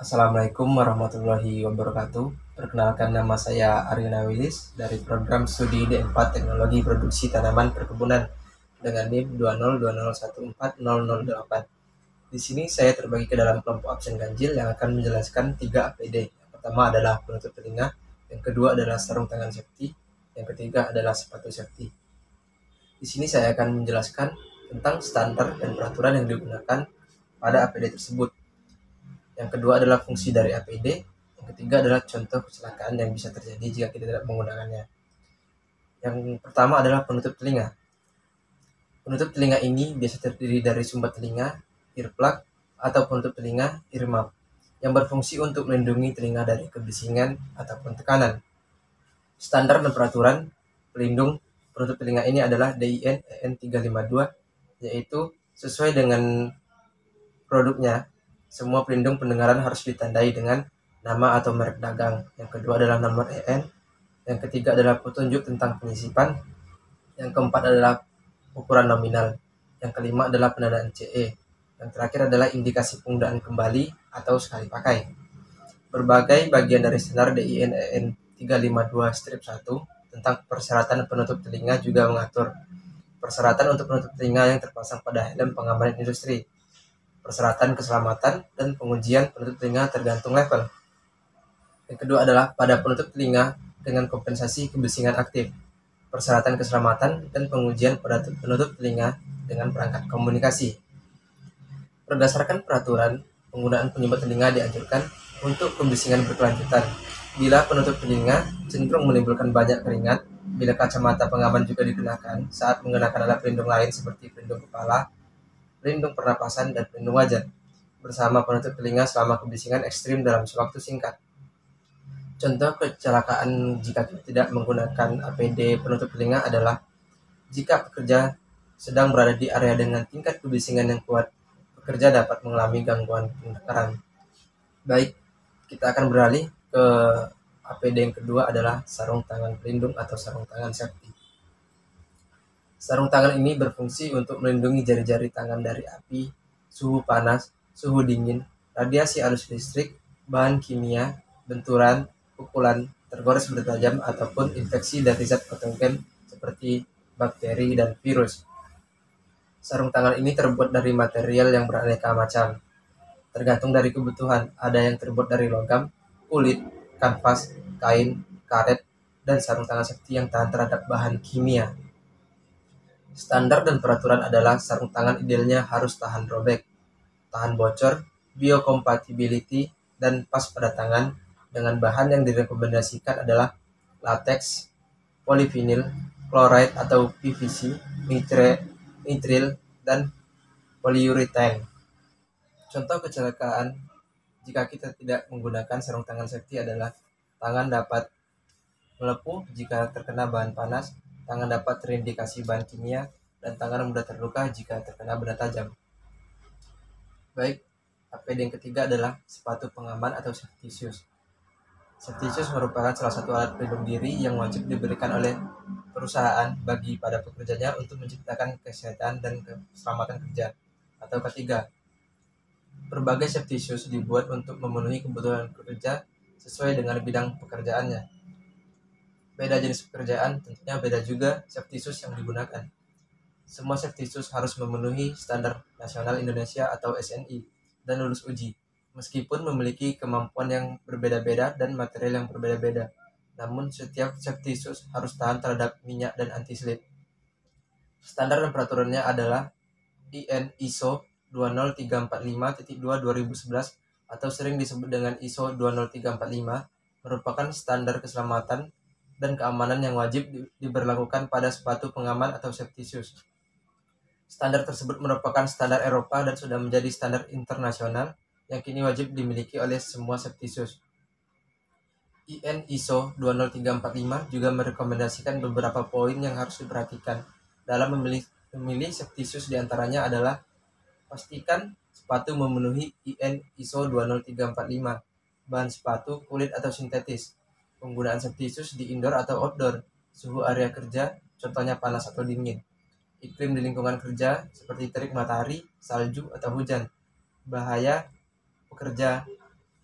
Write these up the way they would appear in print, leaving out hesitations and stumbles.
Assalamualaikum warahmatullahi wabarakatuh. Perkenalkan, nama saya Aryana Wilis dari program studi D4 Teknologi Produksi Tanaman Perkebunan dengan NIM 202014008. Di sini saya terbagi ke dalam kelompok absen ganjil yang akan menjelaskan 3 APD. Yang pertama adalah penutup telinga, yang kedua adalah sarung tangan safety, yang ketiga adalah sepatu safety. Di sini saya akan menjelaskan tentang standar dan peraturan yang digunakan pada APD tersebut. Yang kedua adalah fungsi dari APD. Yang ketiga adalah contoh kecelakaan yang bisa terjadi jika kita tidak menggunakannya. Yang pertama adalah penutup telinga. Penutup telinga ini biasa terdiri dari sumbat telinga, earplug, atau penutup telinga, earmuff, yang berfungsi untuk melindungi telinga dari kebisingan ataupun tekanan. Standar dan peraturan pelindung penutup telinga ini adalah DIN EN 352, yaitu sesuai dengan produknya, semua pelindung pendengaran harus ditandai dengan nama atau merek dagang. Yang kedua adalah nomor EN. Yang ketiga adalah petunjuk tentang penyisipan. Yang keempat adalah ukuran nominal. Yang kelima adalah penandaan CE. Yang terakhir adalah indikasi penggunaan kembali atau sekali pakai. Berbagai bagian dari standar DIN EN 352-1 tentang persyaratan penutup telinga juga mengatur persyaratan untuk penutup telinga yang terpasang pada helm pengamanan industri, persyaratan keselamatan, dan pengujian penutup telinga tergantung level. Yang kedua adalah pada penutup telinga dengan kompensasi kebisingan aktif, persyaratan keselamatan, dan pengujian pada penutup telinga dengan perangkat komunikasi. Berdasarkan peraturan, penggunaan penyumbat telinga dianjurkan untuk kebisingan berkelanjutan. Bila penutup telinga cenderung menimbulkan banyak keringat, bila kacamata pengaman juga digunakan saat mengenakan alat pelindung lain seperti pelindung kepala, pelindung pernapasan, dan pelindung wajah, bersama penutup telinga selama kebisingan ekstrim dalam sewaktu singkat. Contoh kecelakaan jika kita tidak menggunakan APD penutup telinga adalah jika pekerja sedang berada di area dengan tingkat kebisingan yang kuat, pekerja dapat mengalami gangguan pendengaran. Baik, kita akan beralih ke APD yang kedua adalah sarung tangan pelindung atau sarung tangan safety. Sarung tangan ini berfungsi untuk melindungi jari-jari tangan dari api, suhu panas, suhu dingin, radiasi arus listrik, bahan kimia, benturan, pukulan, tergores benda tajam, ataupun infeksi dari zat patogen seperti bakteri dan virus. Sarung tangan ini terbuat dari material yang beraneka macam, tergantung dari kebutuhan. Ada yang terbuat dari logam, kulit, kanvas, kain, karet, dan sarung tangan safety yang tahan terhadap bahan kimia. Standar dan peraturan adalah sarung tangan idealnya harus tahan robek, tahan bocor, biocompatibility, dan pas pada tangan. Dengan bahan yang direkomendasikan adalah latex, polyvinyl, chloride atau PVC, nitril, dan polyurethane. Contoh kecelakaan jika kita tidak menggunakan sarung tangan safety adalah tangan dapat melepuh jika terkena bahan panas, tangan dapat terindikasi bahan kimia, dan tangan mudah terluka jika terkena benda tajam. Baik, APD yang ketiga adalah sepatu pengaman atau safety shoes. Safety shoes merupakan salah satu alat pelindung diri yang wajib diberikan oleh perusahaan bagi pada pekerjanya untuk menciptakan kesehatan dan keselamatan kerja. Atau ketiga, berbagai safety shoes dibuat untuk memenuhi kebutuhan pekerja sesuai dengan bidang pekerjaannya. Beda jenis pekerjaan, tentunya beda juga safety shoes yang digunakan. Semua safety shoes harus memenuhi standar nasional Indonesia atau SNI dan lulus uji, meskipun memiliki kemampuan yang berbeda-beda dan material yang berbeda-beda. Namun setiap safety shoes harus tahan terhadap minyak dan anti-slip. Standar dan peraturannya adalah IN ISO 20345.2 2011 atau sering disebut dengan ISO 20345, merupakan standar keselamatan dan keamanan yang wajib diberlakukan pada sepatu pengaman atau safety shoes. Standar tersebut merupakan standar Eropa dan sudah menjadi standar internasional yang kini wajib dimiliki oleh semua safety shoes. IN ISO 20345 juga merekomendasikan beberapa poin yang harus diperhatikan dalam memilih safety shoes. Diantaranya adalah pastikan sepatu memenuhi IN ISO 20345, bahan sepatu kulit atau sintetis, penggunaan safety shoes di indoor atau outdoor, suhu area kerja, contohnya panas atau dingin, iklim di lingkungan kerja seperti terik matahari, salju, atau hujan, bahaya pekerja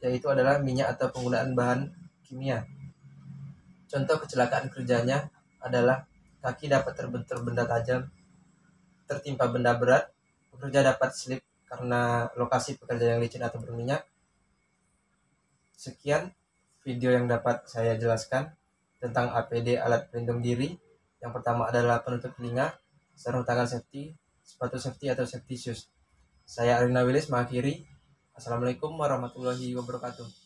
yaitu adalah minyak atau penggunaan bahan kimia. Contoh kecelakaan kerjanya adalah kaki dapat terbentur benda tajam, tertimpa benda berat, pekerja dapat slip karena lokasi pekerjaan yang licin atau berminyak. Sekian video yang dapat saya jelaskan tentang APD alat pelindung diri. Yang pertama adalah penutup telinga, sarung tangan safety, sepatu safety atau safety shoes. Saya Arina Wilis mengakhiri. Assalamualaikum warahmatullahi wabarakatuh.